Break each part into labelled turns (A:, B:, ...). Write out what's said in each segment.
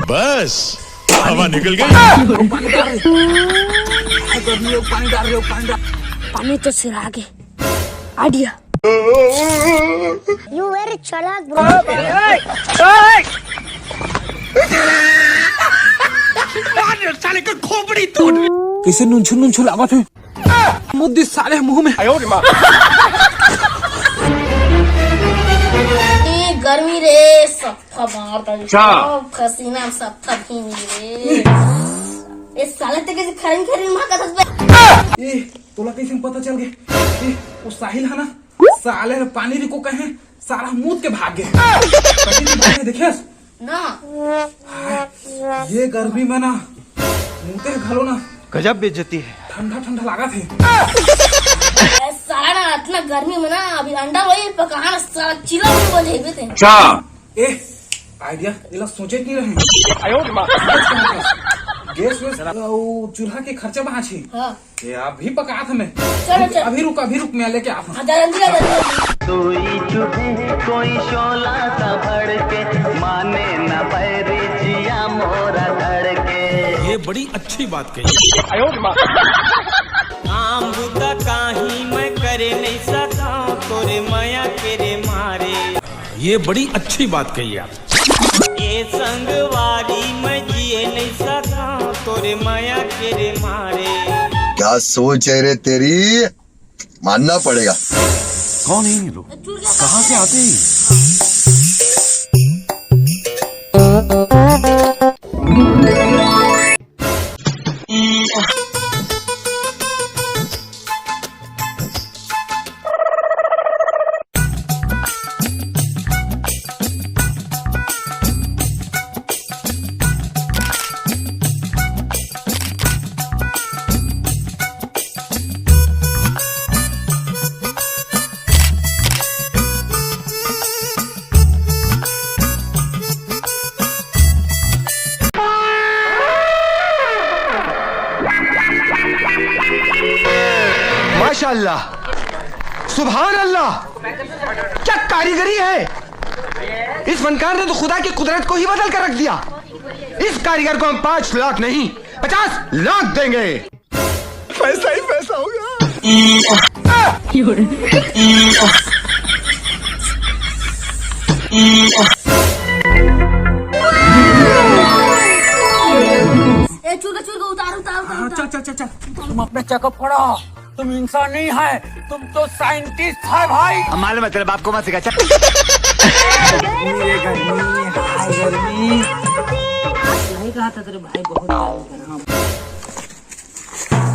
A: बस हवा निकल गई।
B: पानी तो सिर आगे आइडिया।
C: You very चालाक bro।
A: साले का खोपड़ी तोड़।
D: कैसे नुनछुल लागत है मुद्दी साले मुंह में।
B: गर्मी रे सफा मारता खसीना सफा भीनी रे। ये साले ते कैसे खरीन मां का दस।
D: ए तोला कैसे पता चल गए? वो साहिल है ना, साले पानी रिको कहे सारा मुद के भाग गए। देखे
B: ना
D: ये गर्मी में ना मुँहते घलो ना
A: गजब बेइज्जती है।
D: ठंडा लगा थे।
B: साला ना इतना गर्मी में ना अभी अंडा वही पकाना साला चिल्ला में बजे हुए थे।
D: अच्छा ए आइडिया इला सोचे नहीं रहे। गैस चूल्हा के खर्चा वहाँ छे।
B: हाँ।
D: ये अभी पका था मैं।
B: चलो।
D: अभी रुक मैं लेके आता हूँ।
B: जल्दी
E: सोई चुभे कोई शोला सा भड़के, माने न पैरी जिया मोरा धड़के।
A: ये बड़ी अच्छी बात कही।
F: काम बुता काही मैं करे नहीं सका, तोरे माया तेरे मारे।
A: ये बड़ी अच्छी बात कही आप।
F: ये संगवारी मैं जिए नहीं सका, तोरे माया तेरे मारे।
G: क्या सोच है रे तेरी, मानना पड़ेगा।
A: कौन है ये लोग, कहाँ से आते हैं?
G: माशाअल्लाह, सुभान अल्लाह, क्या कारीगरी है। इस फनकार ने तो खुदा की कुदरत को ही बदल कर रख दिया। इस कारीगर को हम 5 लाख नहीं 50 लाख देंगे। पैसा ही पैसा होगा।
B: चूर उतार।
D: चल तुम अपने चेकअप करो। तुम इंसान नहीं है, तुम तो साइंटिस्ट है भाई।
G: मालूम है तेरे बाप को मत सिखा।
D: गर्मी
B: नहीं कहा था तेरे भाई बहुत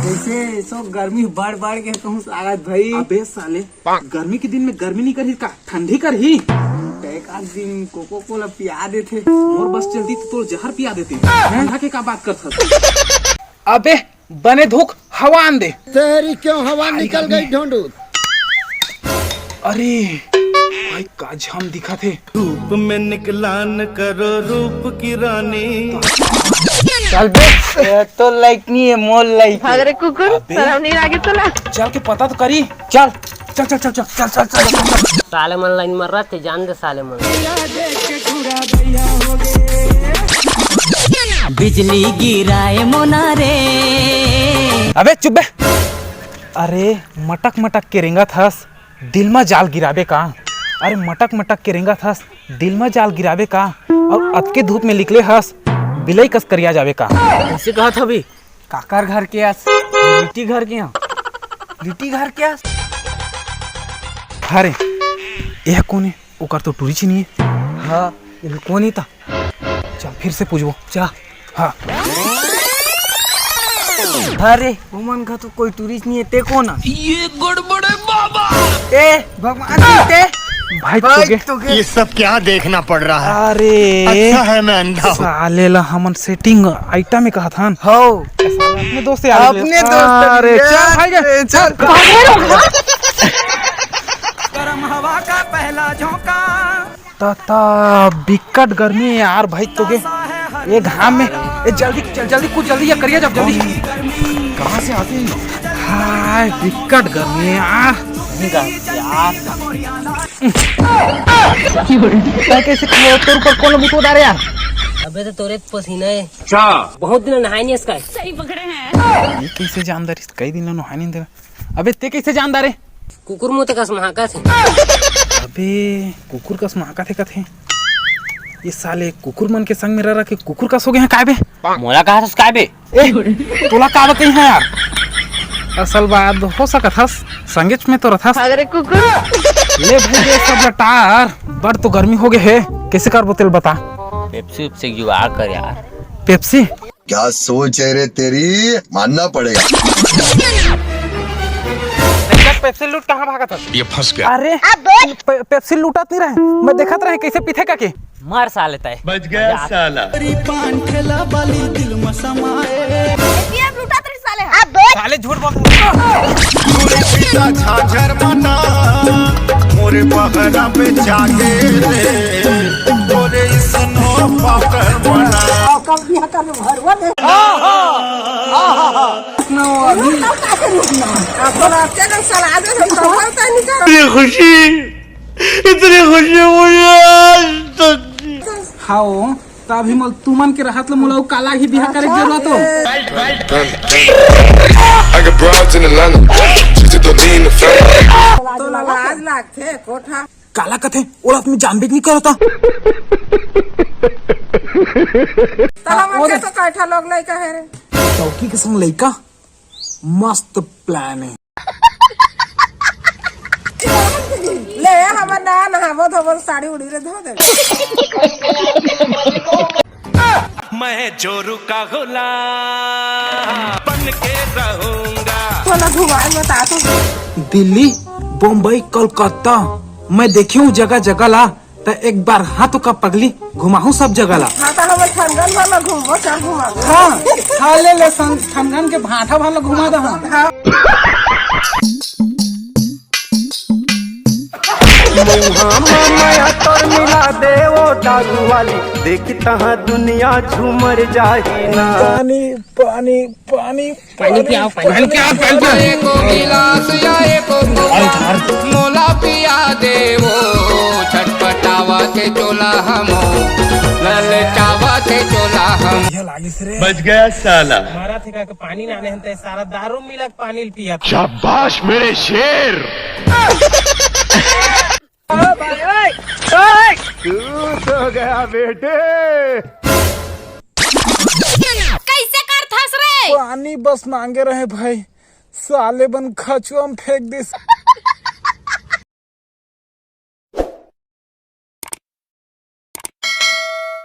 D: कैसे सब गर्मी बढ़ के कहूँ स्वागत भाई। अबे साले गर्मी के दिन में गर्मी नहीं करी का ठंडी करी। एक आध दिन कोको कोला पिया देते और बस चलती तो जहर पिया देते। ठंडा के का बात करता। अबे बने धूक हवा आन दे।
G: तेरी क्यों हवा निकल गई ढूंढू।
D: अरे भाई का झाम दिखा थे।
F: रूप में निकला न करो रूप की रानी।
D: चल बे तो लाइक नहीं है मोल लाइक।
H: अरे कुकुर शर्म नहीं लगे तुला।
D: चल के पता तो करी। चल
H: साले मन लाइन मर रहा थे, जान दे साले मन। बिजली गिराए मोना रे।
D: अबे चुप बे। अरे मटक के रेंगा थस दिल में जाल गिराबे का। अरे मटक के रेंगा थस दिल में जाल गिराबे का। और अतके धूप में निकले हस बिलई कस करिया जावे का।
H: ऐसे कहा था भी
D: काकर घर के आस लिट्टी घर के यहाँ लिट्टी घर के आस। अरे यह कौन है? ओकर तो टूरी नहीं है। हाँ ये कौन ही था। चल फिर से पूछो। जा हाँ।
H: अरे उमन का तो कोई टूरिस्ट नहीं है। ते कौन?
A: ये गड़बड़ है बाबा।
H: ए भगवान ते
D: भाई तो
G: ये सब क्या देखना पड़ रहा है।
D: अरे
G: अच्छा है मैं अंधा हूँ।
D: साले ला हमन सेटिंग आइटम में कहा था।
H: हो
D: अपने दोस्त से
H: अपने दोस्त।
D: अरे चल भाई चल।
F: गरम हवा का पहला झोंका।
D: ता बिकट गर्मी है यार भाई तो के ये घाम में। जल्दी कूद जल्दी या करिए जब जल्दी। कहाँ से आते हैं? हाय विकट गर्मी है यार। कैसे तेरे ऊपर कौन मुझको डाले यार?
H: अबे तो तोरे पसीना है। अच्छा बहुत दिन नहाए नहीं इसका।
B: सही पकड़े हैं।
D: ये कैसे जानदार इस कई दिन नहाए नहीं दे। अबे ते कैसे जानदार है?
H: कुकुर मुँह तक महाका थे।
D: अबे कुकुर का स्माका थे कथे। ये साले कुकुर मन के संग में रह के कुकुर का सो गए हैं काय बे?
H: मोला कहा था काय बे?
D: तोला का बताई है यार? असल बात हो सकत हस संगेच में तो रथस।
B: अरे कुकुर
D: ले भाई ये सब लटार बड़ तो गर्मी हो गए है। कैसे कर बोतल बता?
H: पेप्सी उपसी जुगाड़ कर यार।
D: पेप्सी
C: क्या सोच है रे तेरी, मानना पड़ेगा।
D: पेप्सी लूट कहाँ भागा था?
A: ये फंस गया।
D: अरे पेप्सी लूटत नहीं रहे। मैं देखत रहे कैसे पीथे का के
H: मार साले तय।
E: बच गया साला।
D: साले झूठ बोल
C: झाझर मना मोरे पहरा पे जागे रे तोरे इसनो पाकर बना
E: इतनी खुशी मुझे
D: हाओ तभी मल तुमन के रहत ल मोला काला ही बिहा करे के जरूरत हो।
I: I got broads in Atlanta, just to the lean the family.
J: तो लाज लागथे कोठा
D: काला कथे ओला तुम जानबे नहीं करता।
J: तला मन तो काठा लोग नहीं कहे रे।
D: चौकी के संग लइका मस्त प्लान है।
J: ले हम ना नहावो धोवो साड़ी उड़ी रे धो दे।
F: मैं जोरू का गुलाम बन के रहूंगा।
J: तो घुमाए बता तो
D: दिल्ली बम्बई कोलकाता मैं देखी हूँ जगह जगह ला तो एक बार हाथों का पगली घुमाहू सब जगह ला।
J: हाँ तो हम ठंडन वाला घूमो चल घुमा।
D: हाँ ले ठंडन के भाटा वाला घुमा दे।
E: मिला दे वो डागू वाली देखी तहाँ दुनिया झूमर जाही ना।
D: पानी पानी पानी
H: पानी पियाओ पानी
A: एको गिलास या एको मोला पिया देवो छटपटावा थे चोला हमो ललचावा थे चोला हम।
E: बच गया साला।
H: मारा थे का पानी नाने हंते सारा दारू मिला पानी पिया।
I: शाबाश मेरे शेर।
E: हो गया बेटे।
B: कैसे कर थस रे?
D: पानी बस मांगे रहे भाई साले बन खचुआ में फेंक दिस।